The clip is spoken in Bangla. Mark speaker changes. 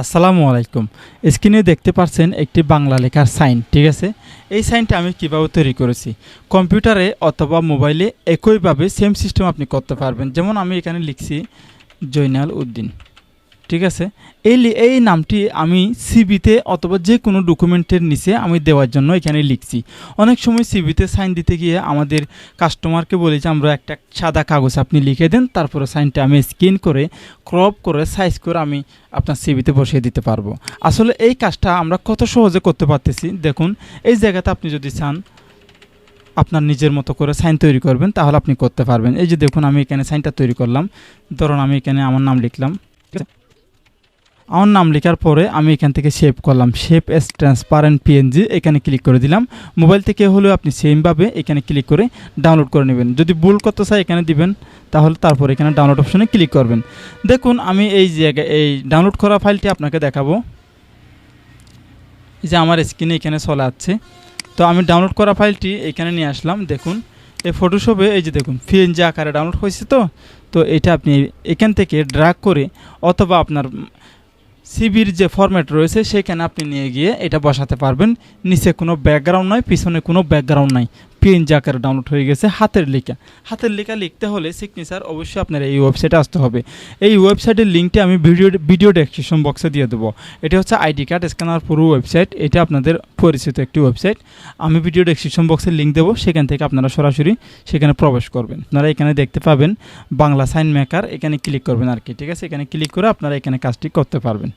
Speaker 1: আসসালামু আলাইকুম। স্ক্রিনে দেখতে পাচ্ছেন একটি বাংলা লেখার সাইন, ঠিক আছে? এই সাইনটা আমি কিভাবে তৈরি করেছি, কম্পিউটারে অথবা মোবাইলে একইভাবে সেম সিস্টেম আপনি করতে পারবেন। যেমন আমি এখানে লিখছি জয়নাল উদ্দিন, ঠিক আছে? এই নামটি আমি সিভিতে অথবা যে কোনো ডকুমেন্টের নিচে আমি দেওয়ার জন্য এখানে লিখছি। অনেক সময় সিভিতে সাইন দিতে গিয়ে আমাদের কাস্টমারকে বলি যে আমরা একটা সাদা কাগজ আপনি লিখে দেন, তারপরে সাইনটা আমি স্ক্যান করে ক্রপ করে সাইজ করে আমি আপনার সিভিতে বসিয়ে দিতে পারবো। আসলে এই কাজটা আমরা কত সহজে করতে পারতেছি দেখুন। এই জায়গাতে আপনি যদি চান আপনার নিজের মতো করে সাইন তৈরি করবেন, তাহলে আপনি করতে পারবেন। এই যে দেখুন, আমি এখানে সাইনটা তৈরি করলাম। ধরুন আমি এখানে আমার নাম লিখলাম, ঠিক আছে? আমার নাম লেখার পরে আমি এখান থেকে সেভ করলাম, সেভ এস ট্রান্সপারেন্ট পিএনজি, এখানে ক্লিক করে দিলাম। মোবাইল থেকে হলেও আপনি সেমভাবে এখানে ক্লিক করে ডাউনলোড করে নেবেন। যদি ভুল করতে চাই এখানে দিবেন, তাহলে তারপর এখানে ডাউনলোড অপশনে ক্লিক করবেন। দেখুন আমি এই জায়গায় এই ডাউনলোড করা ফাইলটি আপনাকে দেখাবো। এই যে আমার স্ক্রিনে এখানে চলে আসছে। তো আমি ডাউনলোড করা ফাইলটি এখানে নিয়ে আসলাম। দেখুন এই ফটোশপে এই যে দেখুন পিএনজি আকারে ডাউনলোড হয়েছে। তো এটা আপনি এখান থেকে ড্র্যাগ করে অথবা আপনার সিভির যে ফরম্যাট রয়েছে সেখানে আপনি নিয়ে গিয়ে এটা বসাতে পারবেন। নিচে কোনো ব্যাকগ্রাউন্ড নয়, পিছনে কোনো ব্যাকগ্রাউন্ড নাই, পিএনজি আকারে ডাউনলোড হয়ে গেছে। হাতের লেখা লিখতে হলে সিগনেচার অবশ্যই আপনার এই ওয়েবসাইটে আসতে হবে। এই ওয়েবসাইটের লিঙ্কটি আমি ভিডিও ডেসক্রিপশন বক্সে দিয়ে দেবো। এটা হচ্ছে আইডি কার্ড স্ক্যানার পুরো ওয়েবসাইট। এটা আপনাদের পরিচিত একটি ওয়েবসাইট। আমি ভিডিও ডেসক্রিপশন বক্সে লিঙ্ক দেবো, সেখান থেকে আপনারা সরাসরি সেখানে প্রবেশ করবেন। আপনারা এখানে দেখতে পাবেন বাংলা সাইন মেকার, এখানে ক্লিক করবেন আর কি, ঠিক আছে? এখানে ক্লিক করে আপনারা এখানে কাজটি করতে পারবেন।